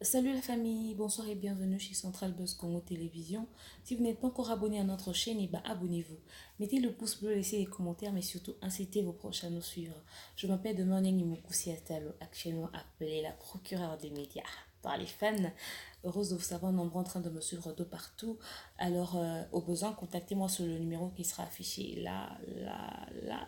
Salut la famille, bonsoir et bienvenue chez Central Buzz Congo Télévision. Si vous n'êtes pas encore abonné à notre chaîne, abonnez-vous. Mettez le pouce bleu, laissez les commentaires, mais surtout incitez vos proches à nous suivre. Je m'appelle Demoniang Imokoussi Atalo, actuellement appelée la procureure des médias par les fans. Heureuse de vous savoir nombreux en train de me suivre de partout. Alors, au besoin, contactez-moi sur le numéro qui sera affiché là.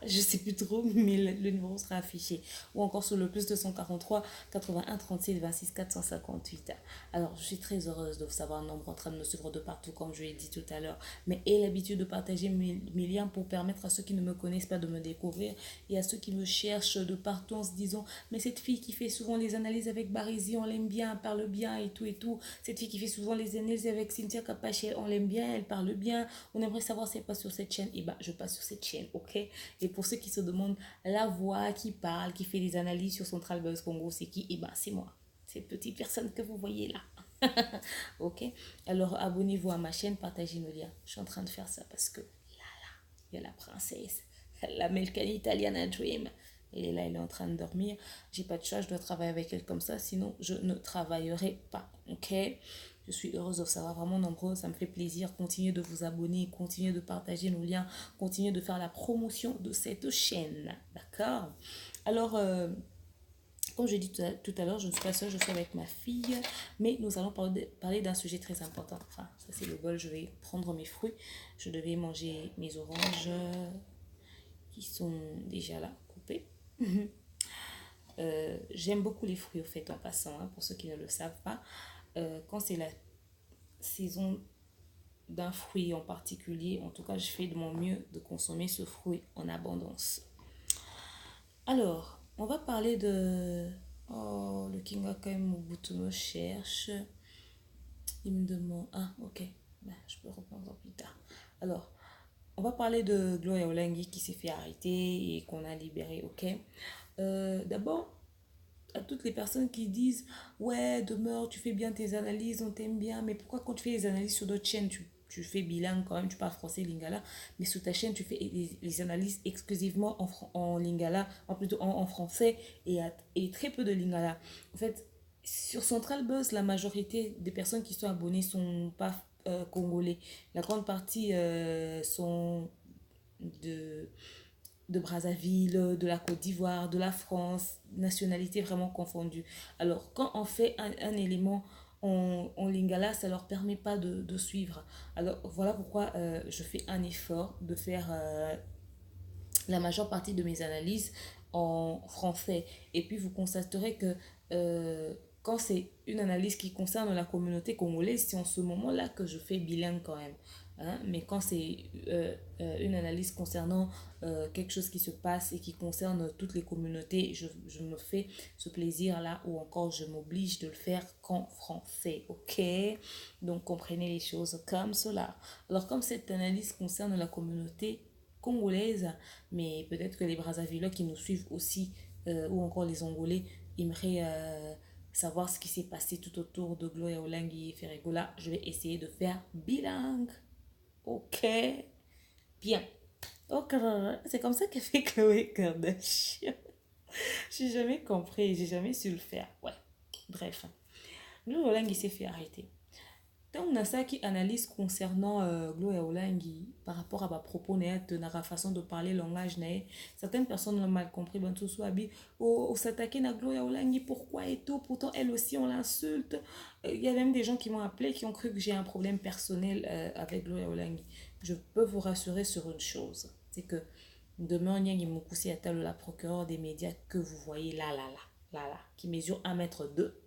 Je sais plus trop, mais le numéro sera affiché. Ou encore sur le plus 243 81 36 26 458. Alors, je suis très heureuse de vous savoir nombreux en train de me suivre de partout, comme je l'ai dit tout à l'heure. Mais ayez l'habitude de partager mes liens pour permettre à ceux qui ne me connaissent pas de me découvrir et à ceux qui me cherchent de partout en se disant, mais cette fille qui fait souvent les analyses avec Barézy, on l'aime bien, elle parle bien et tout et tout. Cette fille qui fait souvent les analyses avec Cynthia Capache, on l'aime bien, elle parle bien. On aimerait savoir si elle passe sur cette chaîne. Et bah, je passe sur cette chaîne, ok? Et pour ceux qui se demandent, la voix qui parle, qui fait des analyses sur Central Buzz Congo, c'est qui? Et bah, c'est moi. Cette petite personne que vous voyez là. Ok? Alors, abonnez-vous à ma chaîne, partagez nos liens. Je suis en train de faire ça parce que il y a la princesse, la Melkani Italiana Dream. Elle est là, elle est en train de dormir. J'ai pas de choix, je dois travailler avec elle comme ça, sinon je ne travaillerai pas. Ok? Je suis heureuse de vous savoir vraiment nombreux, ça me fait plaisir. Continuez de vous abonner, continuez de partager nos liens, continuez de faire la promotion de cette chaîne. D'accord? Alors, comme je dit tout à l'heure, je ne suis pas seule, je suis avec ma fille, mais nous allons parler d'un sujet très important. Enfin, ça c'est le bol, je vais prendre mes fruits, je devais manger mes oranges qui sont déjà là, coupées. J'aime beaucoup les fruits au fait en passant, hein, pour ceux qui ne le savent pas. Quand c'est la saison d'un fruit en particulier, en tout cas, je fais de mon mieux de consommer ce fruit en abondance. Alors, on va parler de... Oh, le King Akai Mobutu me cherche. Il me demande... Ah, ok. Ben, je peux reprendre plus tard. Alors, on va parler de Gloria Olengi qui s'est fait arrêter et qu'on a libéré, ok. D'abord, à toutes les personnes qui disent ouais, demeure, tu fais bien tes analyses, on t'aime bien, mais pourquoi quand tu fais les analyses sur d'autres chaînes, tu fais bilingue quand même, tu parles français lingala, mais sur ta chaîne, tu fais les analyses exclusivement en lingala, plutôt en français et très peu de lingala. En fait, sur Central Buzz, la majorité des personnes qui sont abonnées sont pas congolais. La grande partie sont de Brazzaville, de la Côte d'Ivoire, de la France, nationalité vraiment confondue. Alors, quand on fait un élément en lingala, ça ne leur permet pas de suivre. Alors, voilà pourquoi je fais un effort de faire la majeure partie de mes analyses en français. Et puis, vous constaterez que quand c'est une analyse qui concerne la communauté congolaise, c'est en ce moment-là que je fais bilingue quand même. Hein. Mais quand c'est une analyse concernant quelque chose qui se passe et qui concerne toutes les communautés, je me fais ce plaisir-là ou encore je m'oblige de le faire qu'en français. Ok? Donc comprenez les choses comme cela. Alors comme cette analyse concerne la communauté congolaise, mais peut-être que les Brazzavillois qui nous suivent aussi, ou encore les Angolais, aimeraient savoir ce qui s'est passé tout autour de Gloria Olengi et Ferregola. Je vais essayer de faire bilingue. Ok? Bien. Ok, c'est comme ça que fait Chloé Kardashian. J'ai jamais compris, j'ai jamais su le faire. Ouais, bref. Gloria Olengi s'est fait arrêter. Donc, on a ça qui analyse concernant Gloria Olengi par rapport à ma propos net, de la façon de parler, langage net. Certaines personnes l'ont mal compris. Ben, tout soit dit, oh, s'attaquer à Gloria Olengi, pourquoi et tout. Pourtant, elle aussi, on l'insulte. Il y a même des gens qui m'ont appelé qui ont cru que j'ai un problème personnel avec Gloria Olengi. Je peux vous rassurer sur une chose, c'est que demain, Nyang Mokoussi Attal, la procureure des médias que vous voyez là, qui mesure 1 m 2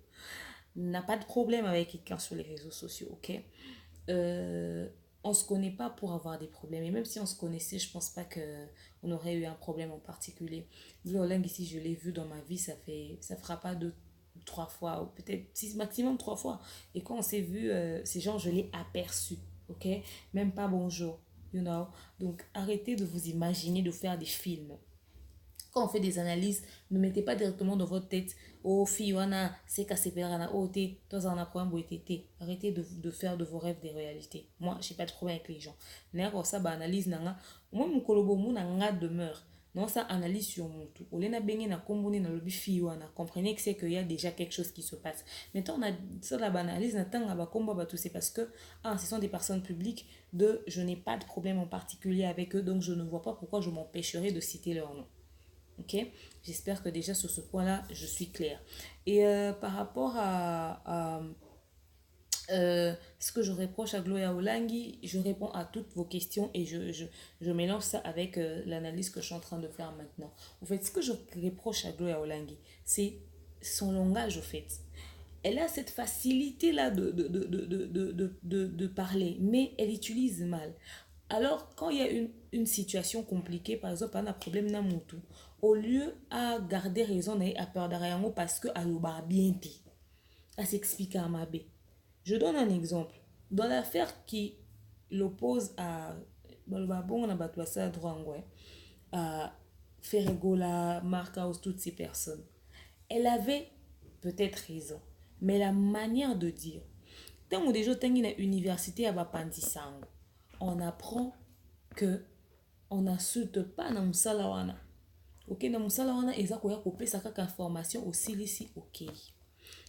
n'a pas de problème avec quelqu'un sur les réseaux sociaux, ok? euh, on se connaît pas pour avoir des problèmes. Et même si on se connaissait, je pense pas que on aurait eu un problème en particulier. Violingue ici, je l'ai vu dans ma vie, ça fera pas 2, 3 fois, ou peut-être six, maximum 3 fois. Et quand on s'est vu, ces gens, je l'ai aperçu, ok? Même pas bonjour, you know. Donc arrêtez de vous imaginer de faire des films. Quand on fait des analyses, ne mettez pas directement dans votre tête, oh, fille, wana, c'est cassé, oh, toi, on a problème, arrêtez de faire de vos rêves des réalités. Moi, j'ai pas de problème avec les gens. N'a ça, bah, analyse, nanga, moi, mon kolobo, mon nanga demeure. non, ça analyse sur mon tout. Olena bengi na komboni na lobi fiwana. Comprenez que c'est qu'il y a déjà quelque chose qui se passe. Maintenant, on a ça la banalise, na tanga ba kombo ba tout, c'est parce que, ce sont des personnes publiques, je n'ai pas de problème en particulier avec eux, donc je ne vois pas pourquoi je m'empêcherai de citer leur nom. Ok? J'espère que déjà sur ce point-là, je suis claire. Et par rapport à ce que je reproche à Gloria Olangi, je réponds à toutes vos questions et je mélange ça avec l'analyse que je suis en train de faire maintenant. En fait, ce que je reproche à Gloria Olangi, c'est son langage, au fait. Elle a cette facilité-là de parler, mais elle utilise mal. Alors, quand il y a une situation compliquée, par exemple, un problème dans mon tout, au lieu à garder raison, à peur d'arrière parce que elle a bien dit, à s'expliquer à ma bé. Je donne un exemple. Dans l'affaire qui l'oppose à à Ferregola, Marcaus, toutes ces personnes, elle avait peut-être raison, mais la manière de dire, tant que déjà dans l'université à Bapandisango, on apprend que on n'insulte pas dans Moussalawana. Ok, dans Moussalawana, ils ont coupé sa information aussi ici, ok.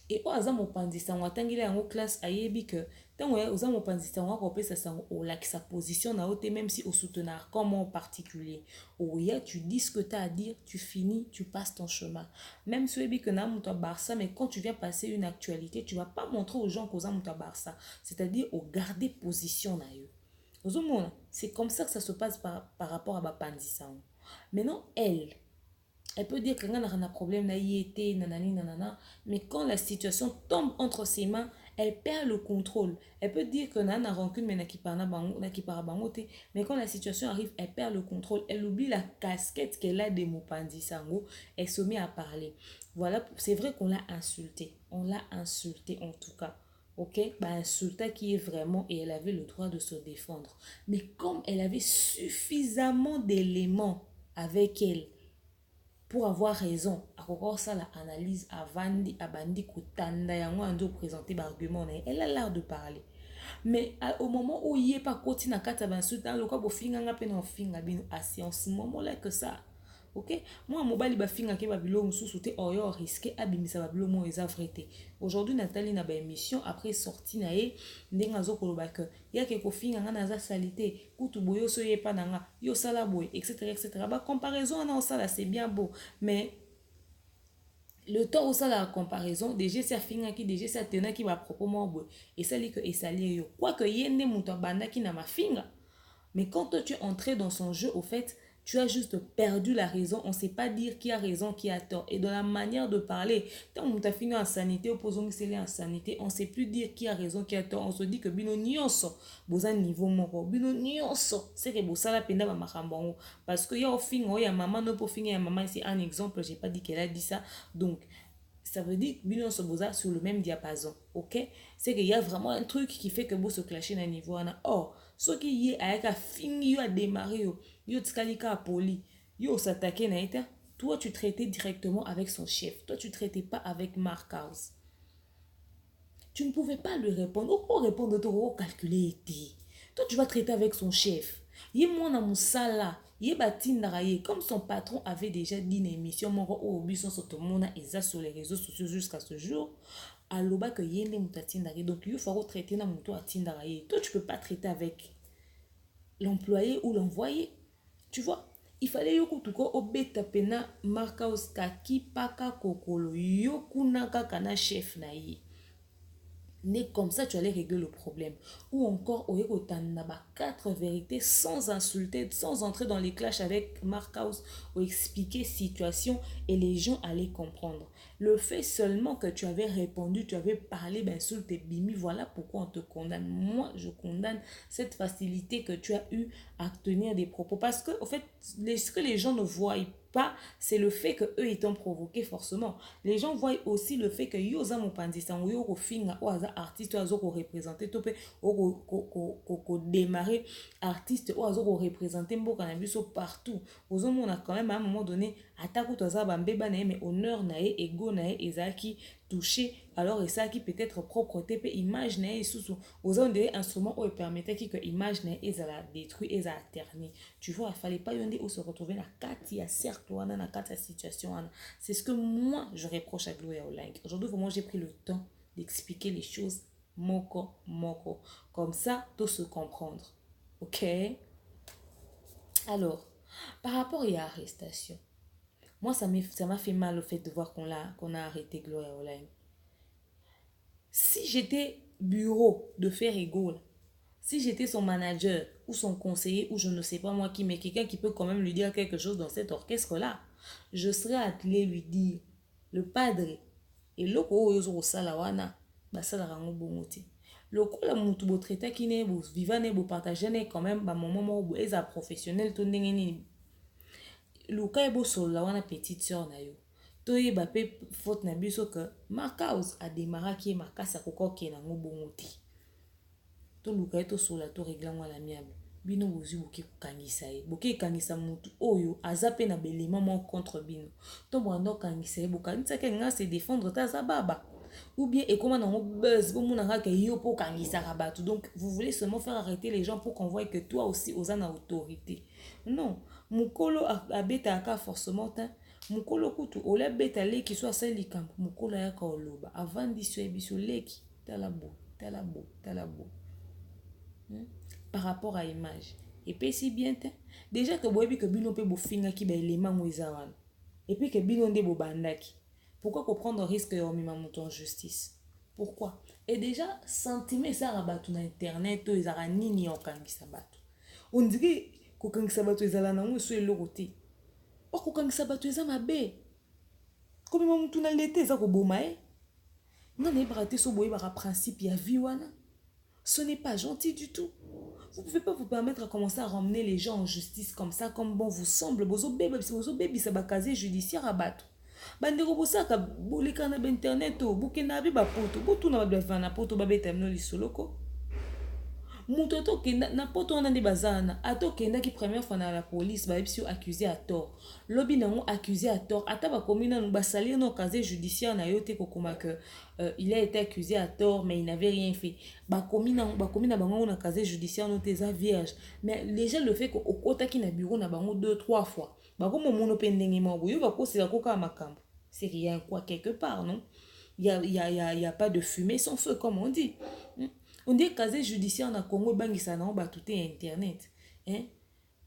Et au hasard mopanzi sango atangile yango classe ayebi que tango ya oza mopanzi sango akopesa sango olakisa position na ote même si au soutenir comme en particulier oya tu dis ce que tu as à dire, tu finis, tu passes ton chemin. Même si oyebi que na muto Barça, mais quand tu viens passer une actualité, tu vas pas montrer aux gens qu'oza muto Barça, c'est-à-dire au garder position na yo. C'est comme ça que ça se passe par rapport à Bapanzi sango. Maintenant elle peut dire que n'a un problème na yété nanani nanana, mais quand la situation tombe entre ses mains, elle perd le contrôle. Elle peut dire que n'a rancune mais na ki para bango, mais quand la situation arrive, elle perd le contrôle. Elle oublie la casquette qu'elle a de Mopanzi Sango, elle se met à parler. Voilà, c'est vrai qu'on l'a insulté. On l'a insulté en tout cas. Ok, bah insulta qui est vraiment, et elle avait le droit de se défendre. Mais comme elle avait suffisamment d'éléments avec elle pour avoir raison, à quoi ça l'analyse avandi abandi kutanda yango ando présenter l'argument, elle a l'air de parler. Mais au moment où il est pas côté na kata bansuta le quoi bofinga nga pe na finga bino asi en ce moment là que ça. Ok, moi mobali bafinga ke babilo mususu te oyo risqué abimisa babilo mo eza vrai te. Aujourd'hui Nathalie na ba émission après sortie na ye ndenga zo koloba que ya ke ko finga nga na za salité kutu boyo so ye pa nanga yo sala boy etc. Ba comparaison na ça là c'est bien beau mais le temps où ça la comparaison déjà c'est finga qui déjà c'est tena qui va proprement boy et ça li que et ça li yo quoi que yende muto banda qui na ma finga. Mais quand toi, tu es entré dans son jeu, au fait, tu as juste perdu la raison. On ne sait pas dire qui a raison, qui a tort. Et dans la manière de parler, quand on a fini en sanité, opposons que c'est en sanité, on ne sait plus dire qui a raison, qui a tort. On se dit que bino nyonso, boza niveau moko, bino nyonso, c'est que boza la penda ba makambango. Parce que y a au fin, y a maman, no po fin, y a maman, c'est un exemple, j'ai pas dit qu'elle a dit ça. Donc, ça veut dire que nous sommes sur le même diapason, ok? C'est qu'il y a vraiment un truc qui fait que vous se clashez dans le niveau. Or, ce qui est avec la fin, yo a démarré, yo tkalika a poli, yo s'attaquer na été, toi tu traitais directement avec son chef, toi tu traitais pas avec Markhaus. Tu ne pouvais pas lui répondre, ou répondre, tu calculer, toi tu vas traiter avec son chef. Yé moi na musala, yé batindara yé, comme son patron avait déjà dit une émission, mon au bison sotomona eza sur les réseaux sociaux jusqu'à ce jour, aloba que yé ne mutatindara, donc il faut traiter na muto atindara yé. Toi tu peux pas traiter avec l'employé ou l'envoyé, tu vois. Il fallait yo kutuko obeta pena Markhaus kaki paka kokolo yo kunaka kana chef na yé. Mais comme ça, tu allais régler le problème. Ou encore, au lieu quatre vérités sans insulter, sans entrer dans les clashs avec Markhaus ou expliquer situation et les gens allaient comprendre. Le fait seulement que tu avais répondu, tu avais parlé, ben sur tes bimi, voilà pourquoi on te condamne. Moi, je condamne cette facilité que tu as eu à tenir des propos. Parce que, au fait, ce que les gens ne voient pas, c'est le fait que eux ils t'ont provoqué forcément. Les gens voient aussi le fait que yoza mopandisa yo ko finga o aza artiste azo ko représenter topé o ko démarrer artiste o azo ko représenter mboka na biso partout. Ozomona quand même à un moment donné atako toza bambeba na mais honneur na ego na ezaki toucher alors et ça qui peut être propreté peut image n'est sous aux ont des instruments où permettait que image n'est et ça la détruit et ça terni tu vois il fallait pas y aller où se retrouver la carte il y a cercle dans la carte situation c'est ce que moi je reproche à Gloria Olang aujourd'hui vraiment j'ai pris le temps d'expliquer les choses moko comme ça tout se comprendre ok alors par rapport à l'arrestation moi ça m'a fait mal le fait de voir qu'on a arrêté Gloria Olang. Si j'étais bureau de faire égaux, si j'étais son manager ou son conseiller ou je ne sais pas moi qui, mais quelqu'un qui peut quand même lui dire quelque chose dans cet orchestre-là, je serais attelé lui dire, le padre, et loko oyo salawana, basala rango bongoti. Lokola mutu bo traité qui ne bo vivane bo partager ne quand même ba moment mo eza professionnel to ndenge ni. Luka ebo solo wana petite sœur na yo. Toyeba pe faute na biso que ma cause a démarré qui ma kasa koko ke na ngobongo te. To luka eto sola to régler ngwa la miable. Bino bozu boki kangisa ye. Boki kangisa mutu oyo azape na belema mo contre bino. To bondo kangisa ye bokanisa ke nga se défendre ta za baba. Ou bien et comment on buzz bon mon que yo pour kangisa rabatu. Donc vous voulez seulement faire arrêter les gens pour qu'on voie que toi aussi aux en autorité. Non, mukolo abeta aka forcément ta mukolo kutu ole beta leki soit ça likamp mukolo ya ka oloba avant diso ebiso leki talabo par rapport à image et puis si bien te déjà que boyebi que bino pe bofinga ki ba élément ngoizawan et puis que bino nde bo bandaki pourquoi prendre risque ya omima moto en justice pourquoi et déjà sentiment ça rabatu na internet to ezara nini okangisa batu on dirait kokangisa bato ezala nango so eloko te okokangisa bato eza mabe komema mutu na lete eza koboma ye nga nayebaka te so boyebaka principe ya vie wana ce n'est pas gentil du tout vous pouvez pas vous permettre à commencer à ramener les gens en justice comme ça comme bon vous semble bozobebisa bakazier judiciaire ya bato bandeko bosaka boleka na bainternet o bokenda abe bapoto botuna bato bavana na poto babeta mino lisoloko mutu atokenda na poto wana nde bazana atokendaki première fois na la police bayebisi yo accusé à tort lobi nango accusé à tort ata bakomi nanu basalir no casier judiciaire na yo te kokoma que il a été accusé à tort mais il n'avait rien fait bakomi na bango na casier judiciaire no te eza vierge mais déjà le fait okotaki na bureau na bango 2-3 fois bakomomona mpe ndenge moko yo bakosela kokaa makambo c'est rien quoi quelque part non il y a pas de fumée sans feu comme on dit. On dit casier judiciaire na Congo bangisa na ba tout internet hein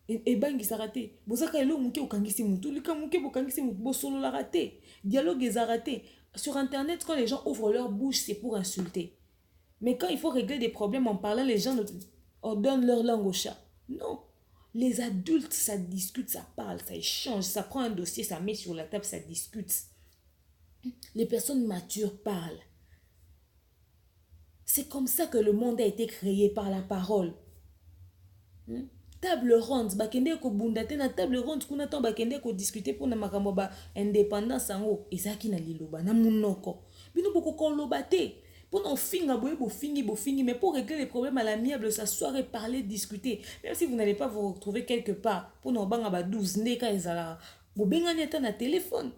et bangisa raté bozaka elo muke okangisi mutu lika muke bokangisi mutu bosolo la raté dialogue est raté sur internet quand les gens ouvrent leur bouche c'est pour insulter mais quand il faut régler des problèmes en parlant les gens on donne leur langue au chat non les adultes ça discute ça parle ça échange ça prend un dossier ça met sur la table ça discute les personnes matures parlent. C'est comme ça que le monde a été créé par la parole. Table ronde, bakende ko bundate na table ronde kuna tan bakende ko discuter pour na makambo ba indépendance ango ezaki na liloba na munoko. Bino boko ko lobate. Pour non finga boye bo fingi mais pour régler les problèmes à l'amiable s'asseoir et parler discuter. Même si vous n'allez pas vous retrouver quelque part pour no banga ba 12 ndeka ezala. Bo bengani ata na téléphone.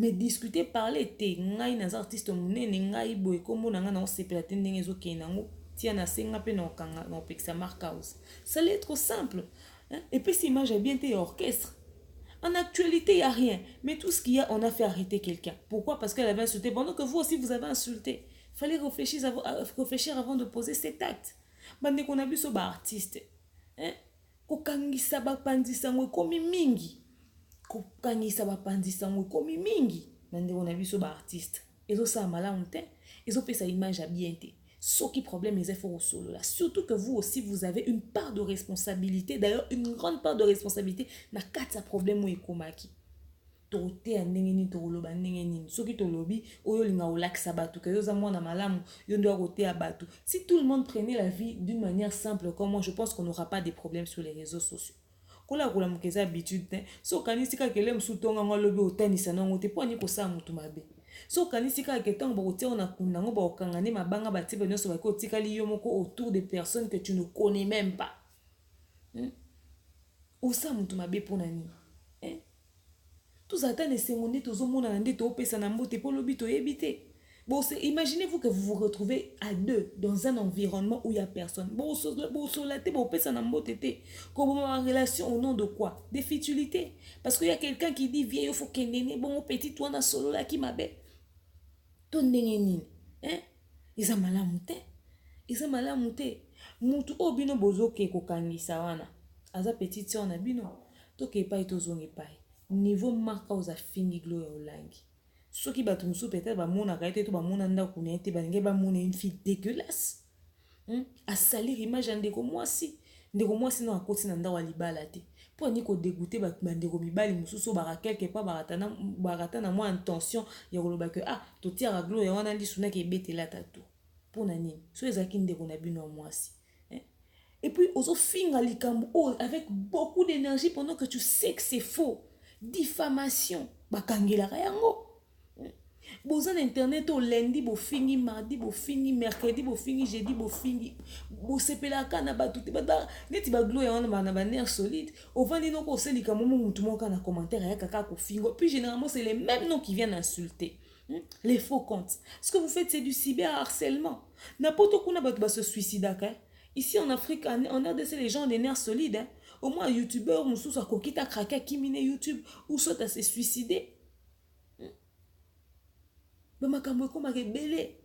Mais discuter parler te ngai na artiste munene ngai boye kombo na nga na osepela te ndenge ezokende nango tia na senga pe na okanga na opekisa mark house ça allait être simple hein? Et puis cette image est bien té orchestre en actualité il y a rien mais tout ce qu'il y a on a fait arrêter quelqu'un pourquoi parce qu'elle avait insulté pendant que vous aussi vous avez insulté fallait réfléchir avant de poser cet acte bande qu'on a vu so ba artiste hein kokangisa ba pandisa ngo komi mingi kokangisa bapandisa ngo komi mingi nande on a vu so ba artiste ezo sa malamu te ezo pesa image à bien te ce qui problème est fort au solo là surtout que vous aussi vous avez une part de responsabilité d'ailleurs une grande part de responsabilité na kata problème o ekomaki to te ndenge ni to loba ndenge ni soki to lobi oyo linga olakisa batu ke yo za mwana malamu yo ndo akote ya batu si tout le monde prenait la vie d'une manière simple comme moi je pense qu'on n'aura pas des problèmes sur les réseaux sociaux. Kola kola mukeza habitude te so kanisika kele msutonga ngolobi otanisa nango te po ani kosa mutu mabe so kanisika ke tango bokotia na kunda ngo bokanga ne mabanga batibe nyonso bako tikali yo moko autour de personnes que tu ne connais même pas osa mutu mabe po nani Tous attendent et secondes, tous au monde en ande, to pesa na mbote pour lobby to ebite. Bon, imaginez-vous que vous vous retrouvez à deux dans un environnement où il n'y a personne. Bon, solate, bon, pesa na mbote te. Comme en relation au nom de quoi? Des futilités. Parce qu'il y a quelqu'un qui dit, viens, il faut que néné, bon, petit, toi, na solo là qui m'appelle. Ton néné, hein? Ils ont malamu te. Ils ont malamu te. Mutu obino bozo ke kokangisa wana. Aza petite sœur na bino. To ke pai to zonge pai. Niveau marka oza fingi glo ya olangi. Soki bato musu peut-être ba mona kaite to ba mona ndako na ete ba nge ba mona une fille dégueulasse. A salir image ndeko mwasi. Ndeko mwasi na akoti na ndawa libala te. Po ni ko dégoûter ba ndeko mibali mususu ba quelque part barata na moi intention ya koloba que ah to tira glo ya wana lisuna ke betela tatu. Pour nani so ezaki ndeko na bino mwasi. Et puis ozo finga likambo avec beaucoup d'énergie pendant que tu sais que c'est faux. Diffamation bakangela yango. Boza na internet au lundi bo fingi mardi bo fingi mercredi bo fingi jeudi bo fingi bo sepelaka na batu te bada neti ba glo ya wana ba na ba nerf solide au vandi no ko selika momo mutu moka na commentaire ya kaka ko fingo puis généralement c'est les mêmes noms qui viennent insulter. Les faux comptes. Ce que vous faites c'est du cyberharcèlement. N'importe quoi na batu ba se suicidaka. Ici en Afrique en RDC les gens ont des nerfs solides hein. Au moins un youtubeur mususu akokita kraka kimine YouTube ou soit à se suicider. Bamakambo ekomaka ebele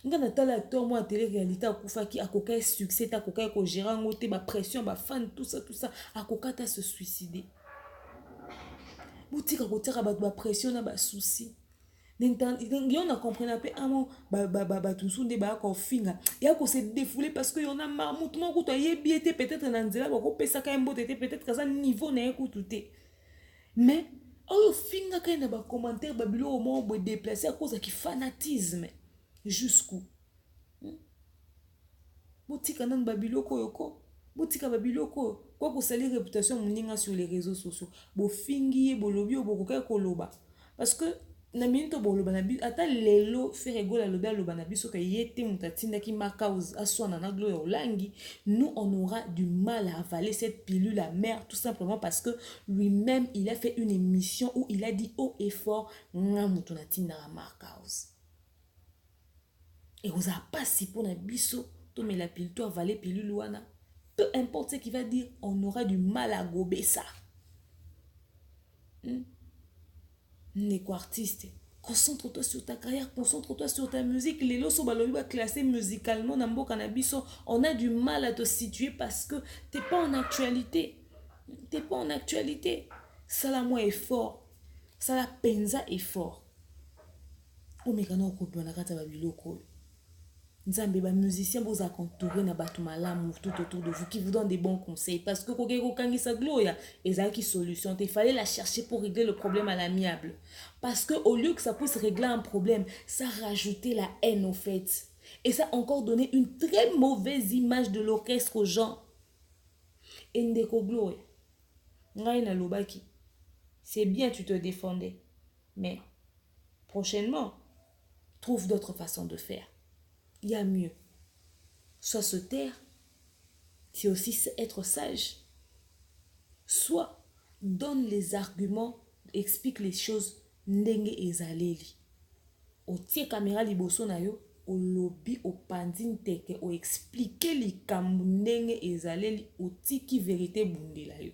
nga natala acteur moi télé réalité akufaki akoka succès ta akoka ko gérer ngo te ba pression ba fan tout ça akoka ta se suicider boutika koteka ba pression na ba souci yo na comprendre pe amo ba tusunde ba ko finga ya ko se défouler parce que yon a marre mutu moko to yebi ete peut-être na nzela ba ko pesa ka mbote te peut-être ka ça niveau na ekututé mais oyo finga ka na ba commentaire ba bilo au moins bo déplacer à cause de fanatisme jusqu'où botika nan ba bilo ko yoko botika ba bilo ko quoi ko salir réputation muninga sur les réseaux sociaux bo fingi bo lobi bo ko ko loba parce que na minto bo loba na bi ata lelo faire ego la loba loba na biso ka yete mutatinda ki makause aswana na glo ya olangi nous on aura du mal à avaler cette pilule amère tout simplement parce que lui-même il a fait une émission où il a dit haut et fort nga mutuna tinda la makause et vous a pas si pour na biso to me la pilule to avaler pilule wana peu importe ce qu'il va dire on aura du mal à gober ça. Neko artiste, concentre-toi sur ta carrière, concentre-toi sur ta musique. Les lots sont classés musicalement dans le cannabis. On a du mal à te situer parce que t'es pas en actualité. T'es pas en actualité. Ça la moi est fort. Ça la penza est fort. O mekano ko bona kata ba biloko. Nzambe ba musicien vous a contouré na batu malamu tout autour de vous qui vous donne des bons conseils parce que kokeko kangisa gloria ezaki solution il fallait la chercher pour régler le problème à l'amiable parce que au lieu que ça puisse régler un problème ça rajoutait la haine au fait et ça encore donné une très mauvaise image de l'orchestre aux gens et ndeko gloria ngai na lobaki c'est bien tu te défendais mais prochainement trouve d'autres façons de faire. Il y a mieux. Soit se taire, c'est aussi être sage. Soit donne les arguments, explique les choses, ndenge ezaleli. O tie caméra liboso na yo, o lobi o pandine teke, o explique likambu ndenge ezaleli, o tiki vérité bundela yo.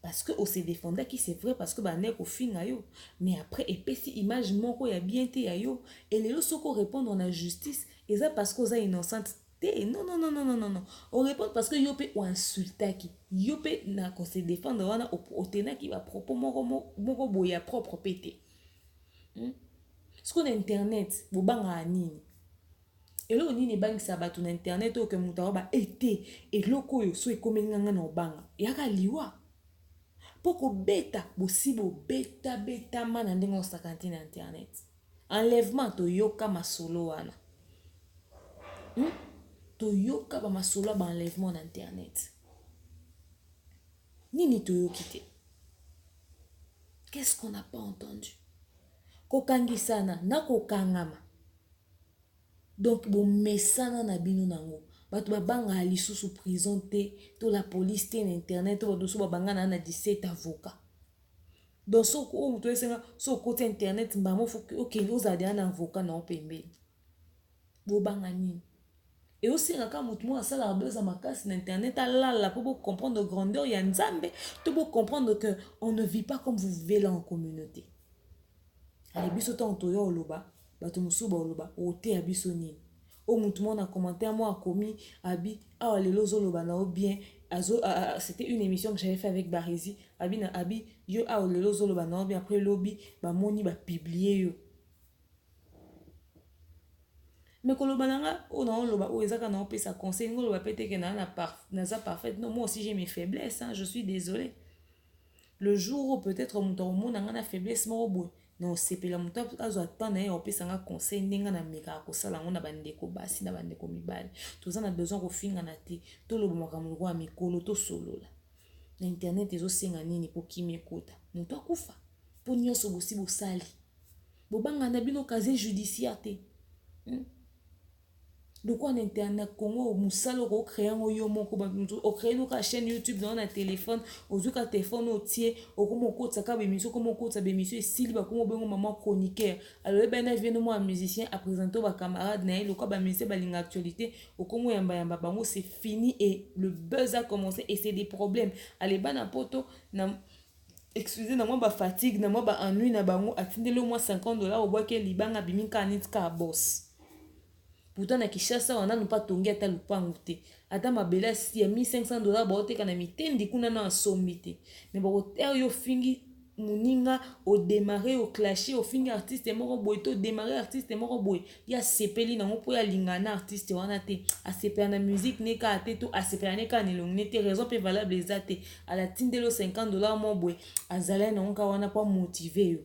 Parce que on se défendait qui c'est vrai parce que bah n'est qu'au fin yo mais après et puis si image moko ya bien te ya yo et les autres soko répondre en la justice et ça parce qu'on a innocente non on répond parce que yo pe ou insulta qui yo pe na ko se défendre wana o tena qui va propos moko boya propre pété ce qu'on a internet bo banga nini et là on ni bang ça ba ton internet o que mutawa ba été et loko yo so e komenganga na banga yaka liwa poko beta bosibo beta mana ndenge osakantine na internet enlèvement to yoka masolo wana to yoka ba masolo ba enlèvement na internet nini to yokite qu'est-ce qu'on n'a pas entendu kokangisana na kokangama donc bo mesana na bino nango bato babanga lisusu prison te to la police te na internet to badoso babanga na 17 avocats Donc, ce côté internet, il faut que, ok, vous avez un avocat dans le pays. Vous avez et aussi, quand vous avez la besoin de casse internet, là, pour comprendre la grandeur, il y a une zambe, pour comprendre qu'on ne vit pas comme vous vivez là en communauté. Allez, biso tant toyo oloba, bato musuba oloba, ote abiso nini. O mutu mon a commenté à moi a commis abi ah le lozo loba na bien c'était une émission que j'avais fait avec Barizi abi na abi yo ah le lozo loba na bien après lobby ba moni ba publier yo. Mais koloba nanga o na loba o ezaka na opesa conseil ngolo ba pété que na za parfaite non moi aussi j'ai mes faiblesses hein, je suis désolée. Le jour où peut-être mon monde a une faiblesse moro non c'est pe la muta azo attendre et opesa nga conseil ndinga na meka ko sala ngona bandeko basi na bandeko mibali toza na besoin ko finga na te to lo makambo kwa mikolo to solola na internet ezo senga nini po kimi ekota mutu akufa po nyonso bosi bosali bobanga na bino casier judiciaire te donc on internet Congo musalo ko créer ngo yo moko ba o créer no ka chaîne YouTube dans na téléphone ozuka téléphone otie okomo ko tsaka be miso komo ko tsa be miso et s'il ba komo bengo maman chroniqueur alors ben na vient moi musicien à présenter ba camarade na le ko ba musicien ba linga actualité okomo yamba bango c'est fini et le buzz a commencé et c'est des problèmes allez bana poto na excusez na moi ba fatigue na moi ba ennui na bango atindele au moins $50 au bois que libanga bimika nitka boss. Pourtant na Kishasa on a nous pas tongi ata lupangu te ata mabela si ya $1500 ba oteka na mitendi kuna na sombi te mais ba hotel yo fingi muninga au démarrer au clasher au fingi artiste moko boy to démarrer artiste moko boy ya sepeli na po ya lingana artiste wana te a sepela na musique ne ka te to a sepela ne ka ne long ne te raison pe valable ezate à la tindelo $50 mo boy azala na onka wana pa motiver yo.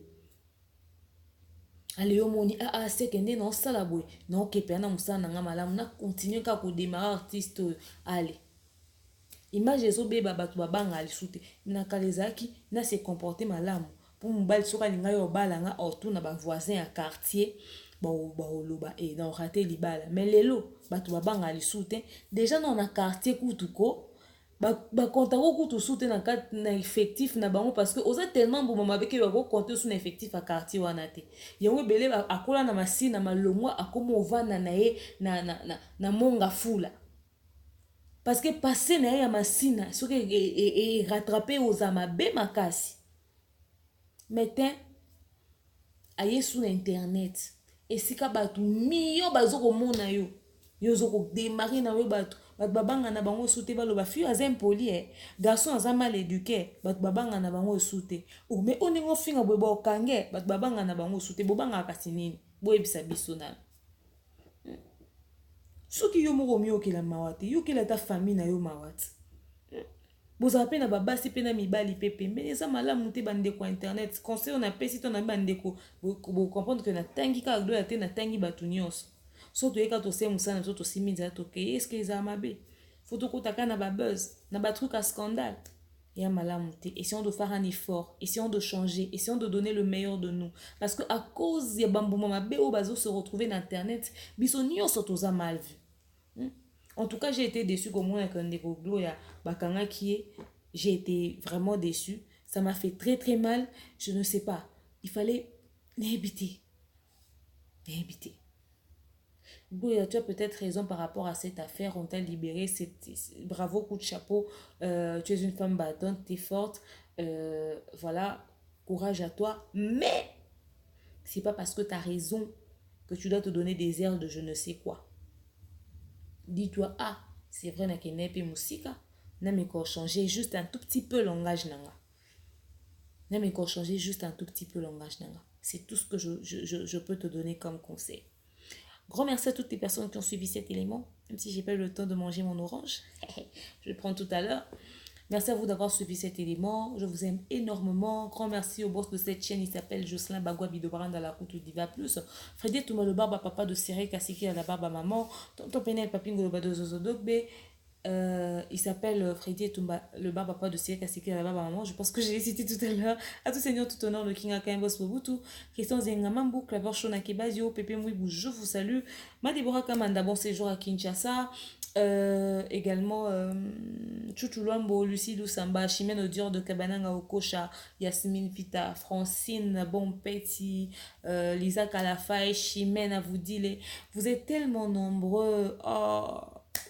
Allez yo moni c'est que non ça la boy non que pena musa na nga malamu na continuer ka ko démarrer artiste allez image ezo beba batu babanga ali sute na kalezaki na se comporter malamu pour mobali soka linga yo balanga autour na ba voisin ya quartier ba oloba et na rater libala mais lelo batu babanga ali sute déjà dans na quartier kutuko ba konta ko kutu sute na effectif na bango parce que oza tellement bon mama beke ba ko compter sur na effectif à quartier wana te yango belé akola na masina na malongwa akomo ovana na ye na monga fula parce que passer na ya masina soki et rattraper aux amabe makasi metin aye sur internet esika batu million bazo komona yo yo zo ko démarrer na yo batu babanga na bango sute baloba fille aza impoli garçon aza mal éduqué batu babanga na bango sute o mais oningo finga boye ba okange batu babanga na bango sute bobanga kasi nini boyebisa biso na soki yo moko miyokela mawa te yokela ta famille na yo mawa te bozala mpe na babasi mpe na mibali mpe pembeni eza malamu te bandeko ya internet conseil on apesi to na bandeko bocomprendre ke natangi kaka doya te natangi bato nyonso so toyeka tose mosala na biso tosimi nzela tokeye eske ezala mabe fo tokotaka na babuzz na batruc à scandale ya malamu te essayons de faire un effort essayons de changer essayons de donner le meilleur de nous parce que à cause ya bambuma mabe oyo bazo se retrouver na internet biso nyonso toza mal vu. En tout cas, j'ai été déçue comme moi avec un décoglo ya bakanga qui est. J'ai été vraiment déçue. Ça m'a fait très très mal. Je ne sais pas. Il fallait éviter. Éviter. Bon, tu as peut-être raison par rapport à cette affaire. On t'a libéré. Bravo, coup de chapeau. Tu es une femme battante, tu es forte. Voilà, courage à toi. Mais c'est pas parce que tu as raison que tu dois te donner des airs de je ne sais quoi. Dis-toi, ah, c'est vrai, na kenepe musika, na me ko changer juste un tout petit peu langage nanga. Na me ko changer juste un tout petit peu langage nanga. C'est tout ce que je peux te donner comme conseil. Grand merci à toutes les personnes qui ont suivi cet élément, même si j'ai pas eu le temps de manger mon orange. Je le prends tout à l'heure. Merci à vous d'avoir suivi cet élément. Je vous aime énormément. Grand merci au boss de cette chaîne. Il s'appelle Jocelyn Bagua Bidobaran dans la route où Diva Plus. Freddy Touma le barba papa de Seré Kasiki à la barba maman. Tonton Penel Papingo le bado Zozo Dogbe. Il s'appelle Freddy Etumba, le papa de Siaka Siki, la baba maman. Je pense que je l'ai cité tout à l'heure. À tout seigneur, tout honneur, le King Akaimbos Mobutu. Christian Zengamambu, Clavor Shona Kebazio, Pepe Mouibou, je vous salue. Ma Deborah Kamanda, bon séjour à Kinshasa. Également, Chuchulambo, Lucie Lusamba, Chimène Odior de Kabananga Okosha, Yasmine Vita, Francine Bonpetti, Lisa Kalafay, Chimène Avoudile. Vous êtes tellement nombreux. Oh,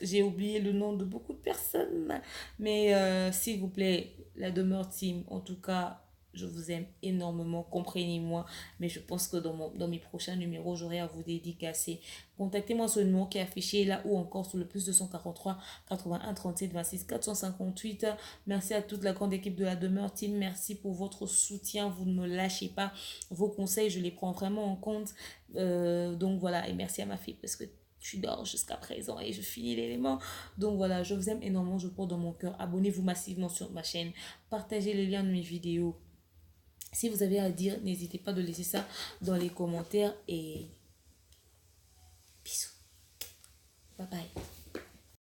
j'ai oublié le nom de beaucoup de personnes. Mais s'il vous plaît, la demeure team, en tout cas, je vous aime énormément, comprenez-moi. Mais je pense que dans mes prochains numéros, j'aurai à vous dédicacer. Contactez-moi sur le numéro qui est affiché là ou encore sur le plus 243 81 37 26 458. Merci à toute la grande équipe de la demeure team. Merci pour votre soutien. Vous ne me lâchez pas. Vos conseils, je les prends vraiment en compte. Donc voilà, et merci à ma fille parce que tu dors jusqu'à présent et je finis l'élément. Donc voilà, je vous aime énormément, je porte dans mon cœur. Abonnez-vous massivement sur ma chaîne. Partagez les liens de mes vidéos. Si vous avez à dire, n'hésitez pas de laisser ça dans les commentaires et bisous. Bye bye.